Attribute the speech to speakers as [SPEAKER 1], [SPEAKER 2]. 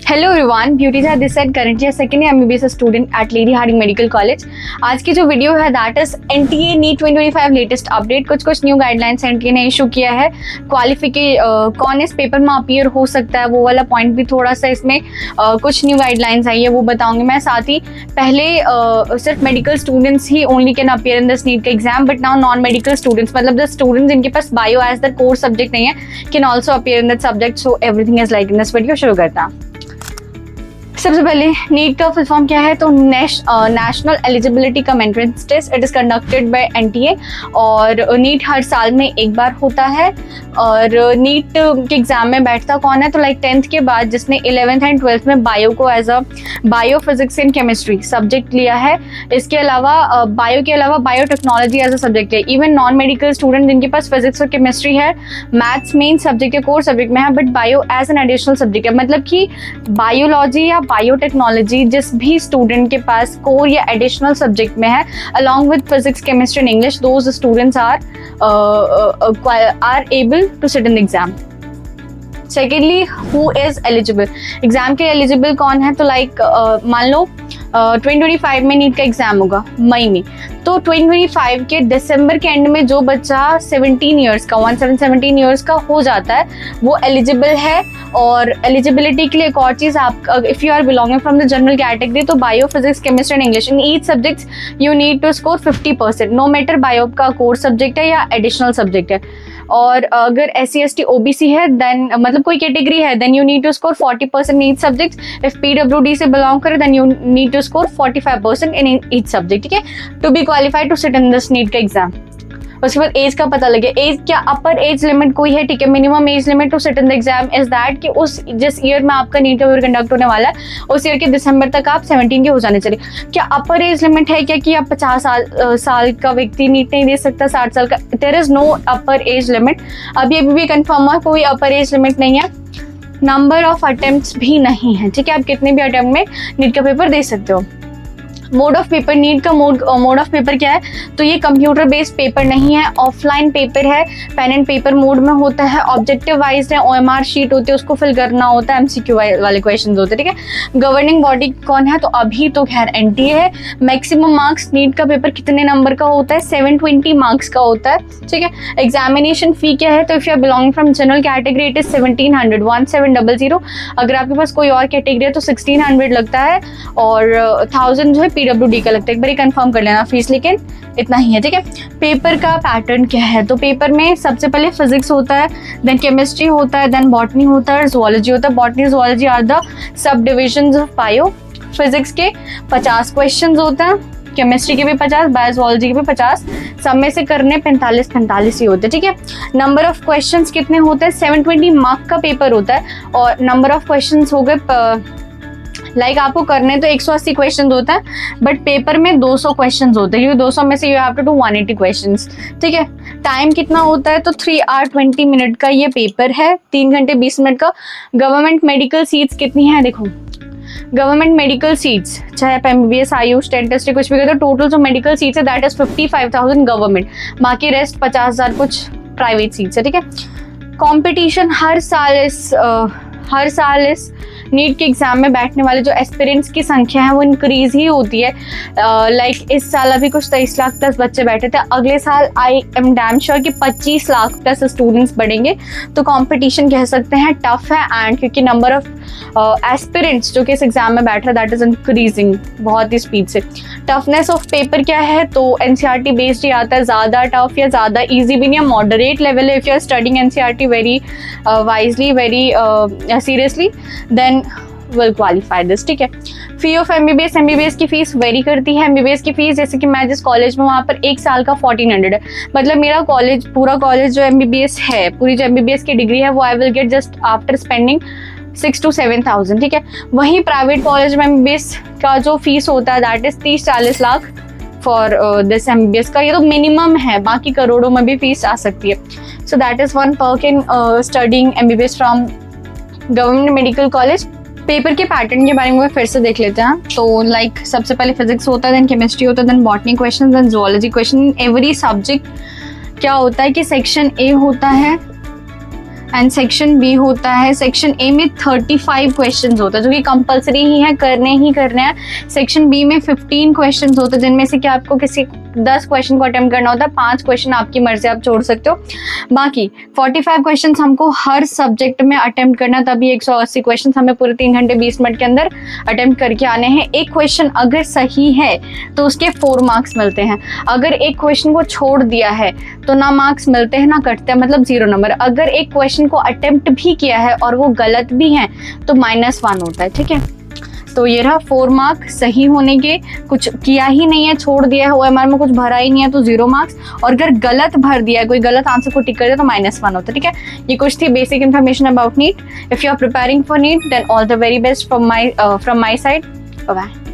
[SPEAKER 1] Hello everyone, Beauty Jha this side, currently second year MBBS student at Lady Hardinge Medical College. आज की जो video है that is NTA NEET 2025 latest update. कुछ new guidelines NTA ने issue किया है। Qualification कौन इस पेपर में अपीयर हो सकता है वो वाला पॉइंट भी थोड़ा सा इसमें कुछ न्यू गाइडलाइंस आई है वो बताऊंगी मैं। साथ ही पहले सिर्फ मेडिकल स्टूडेंट्स ही only can appear in this NEET का exam, but now non medical students मतलब द स्टूडेंट्स जिनके पास bio as the core subject नहीं है can also appear in that subject. So everything is like in this video. शुरू करता हूं। सबसे पहले नीट का फुल फॉर्म क्या है तो National Eligibility cum Entrance Test. It is conducted by NTA और नीट हर साल में एक बार होता है। और नीट के एग्जाम में बैठता कौन है तो लाइक 10th के बाद जिसने 11th एंड 12th में बायो को as a bio physics and chemistry subject लिया है। इसके अलावा बायो के अलावा बायोटेक्नोलॉजी एज अ सब्जेक्ट है। इवन नॉन मेडिकल स्टूडेंट जिनके पास फिजिक्स और केमिस्ट्री है, मैथ्स मेन सब्जेक्ट है, कोर सब्जेक्ट में है, but bio as an additional subject है। मतलब कि बायोलॉजी या बायोटेक्नोलॉजी जिस भी स्टूडेंट के पास कोर या एडिशनल सब्जेक्ट में है along with physics chemistry and English, those students are able to sit in the exam. Secondly, who is eligible, exam के एलिजिबल कौन है तो लाइक मान लो 2025 में नीट का एग्जाम होगा मई में, तो 2025 के दिसंबर के एंड में जो बच्चा 17 ईयर्स का 17 ईयर्स का हो जाता है वो एलिजिबल है। और एलिजिबिलिटी के लिए एक और चीज़, आप if you are belonging from the general category तो bio physics chemistry and English in each subjects you need to score 50%, no matter bio का कोर सब्जेक्ट है या एडिशनल सब्जेक्ट है। और अगर SC ST OBC है देन मतलब कोई कैटेगरी है then you need to score 40% in each subject. If PWD से बिलोंग करे then you need to score 45% in each subject, ठीक है, to be qualified to sit in this NEET का exam. उसके बाद एज का पता लगे, एज क्या अपर एज लिमिट कोई है, ठीक है, minimum age limit to sit in the exam is that कि उस जिस ईयर में आपका नीट पेपर कंडक्ट होने वाला है उस ईयर के दिसंबर तक आप 17 के हो जाने चाहिए। क्या अपर एज लिमिट है क्या कि आप 50 साल का व्यक्ति नीट नहीं दे सकता, 60 साल का? There is no upper age limit. अभी भी कंफर्म है कोई अपर एज लिमिट नहीं है। नंबर ऑफ अटेम्प्ट्स भी नहीं है, ठीक है, आप कितने भी अटेम्प्ट में नीट का पेपर दे सकते हो। मोड ऑफ पेपर, नीट का मोड ऑफ पेपर क्या है तो ये कंप्यूटर बेस्ड पेपर नहीं है, ऑफलाइन पेपर है, पेन एंड पेपर मोड में होता है, ऑब्जेक्टिव वाइज है, OMR शीट होती है उसको फिल करना होता है, MCQ वाले क्वेश्चन होते हैं, ठीक है। गवर्निंग बॉडी कौन है तो अभी तो खैर एनटीए है। मैक्सिमम मार्क्स नीट का पेपर कितने नंबर का होता है 720 मार्क्स का होता है, ठीक है। एग्जामिनेशन फी क्या है तो if you are belonging from general category it is 1700 अगर आपके पास कोई और कैटेगरी है तो 1600 लगता है और 1000 जो है PWD का लगता है। एक बार कंफर्म कर लेना फीस, लेकिन इतना ही है, ठीक है। पेपर का पैटर्न क्या है तो पेपर में सबसे पहले फिजिक्स होता है, देन केमिस्ट्री होता है, देन बॉटनी होता है, ज़ूलॉजी होता है। Botany zoology are the sub divisions of bio. Physics के 50 क्वेश्चन होते हैं, केमिस्ट्री के भी 50, बायोलॉजी के भी 50, सब में से करने 45 ही होते हैं, ठीक है। नंबर ऑफ क्वेश्चंस कितने होते हैं 720 मार्क का पेपर होता है और नंबर ऑफ क्वेश्चंस हो गए लाइक आपको करने तो 180 क्वेश्चन होता है बट पेपर में 200 क्वेश्चन होते हैं क्योंकि 200 में से you have to do 180 question, ठीक है। टाइम कितना होता है तो 3 hour 20 minute का ये पेपर है, 3 घंटे 20 मिनट का। गवर्नमेंट मेडिकल सीट्स कितनी है देखो, गवर्नमेंट मेडिकल सीट्स चाहे आप MBBS आयुष डेंटिस्ट्री कुछ भी करते हो, टोटल जो मेडिकल सीट्स है दैट इज 55,000 गवर्नमेंट, बाकी रेस्ट 50,000 कुछ प्राइवेट सीट्स है, ठीक है। कॉम्पिटिशन हर साल इस नीट के एग्जाम में बैठने वाले जो एस्पिरेंट्स की संख्या है वो इंक्रीज ही होती है। लाइक इस साल अभी कुछ 23 लाख प्लस बच्चे बैठे थे, अगले साल आई एम डैम श्योर कि 25 लाख प्लस स्टूडेंट्स बढ़ेंगे। तो कंपटीशन कह सकते हैं टफ है एंड क्योंकि नंबर ऑफ एस्पिरेंट्स जो कि इस एग्जाम में बैठ रहे दैट इज इंक्रीजिंग बहुत ही स्पीड से। टफनेस ऑफ पेपर क्या है तो NCERT बेस्ड ही आता है, ज़्यादा टफ या ज़्यादा ईजी भी नहीं है, मॉडरेट लेवल है। If you are studying NCERT very wisely very seriously then will qualify this, ठीक है। फी ऑफ MBBS की फीस वेरी करती है। MBBS की फीस जैसे कि मैं जिस कॉलेज में वहाँ पर एक साल का 1400 है, मतलब मेरा कॉलेज पूरा कॉलेज जो MBBS है, पूरी जो MBBS की डिग्री है वो I will get just after spending 6 to 7,000, ठीक है। वहीं प्राइवेट कॉलेज में MBBS का जो फीस होता है that is 30-40 lakh for this MBBS का, ये तो मिनिमम है, बाकी करोड़ों में भी फीस आ सकती है। So that is one perk in studying MBBS from government medical college. Paper के पैटर्न के बारे में फिर से देख लेते हैं तो लाइक सबसे पहले फिजिक्स होता है, देन केमिस्ट्री होता है, then botany question, then zoology question. Every subject क्या होता है कि सेक्शन A होता है एंड सेक्शन बी होता है, सेक्शन ए में 35 क्वेश्चंस होता है जो कि कंपलसरी ही है, करने हैं। सेक्शन बी में 15 क्वेश्चंस होते हैं जिनमें से कि आपको किसी 10 क्वेश्चन को अटेम्प्ट करना होता है, 5 क्वेश्चन आपकी मर्जी आप छोड़ सकते हो। बाकी 45 क्वेश्चंस हमको हर सब्जेक्ट में अटेम्प्ट करना, तभी 180 क्वेश्चन हमें पूरे 3 घंटे 20 मिनट के अंदर अटेम्प्ट करके आने हैं। एक क्वेश्चन अगर सही है तो उसके 4 मार्क्स मिलते हैं, अगर एक क्वेश्चन को छोड़ दिया है तो ना मार्क्स मिलते हैं ना कटते हैं, मतलब 0 नंबर। अगर एक क्वेश्चन को अटेम्प्ट भी किया है और वो गलत भी है तो -1 होता है, ठीक है। तो ये रहा 4 मार्क सही होने के, कुछ किया ही नहीं है, छोड़ दिया है, OMR में कुछ भरा ही नहीं है तो 0 मार्क्स, और अगर गलत भर दिया है, कोई गलत आंसर को टिक कर दिया तो -1 होता है, ठीक है। ये कुछ थी basic information about NEET. If you are preparing for NEET then all the very best from my side. Bye.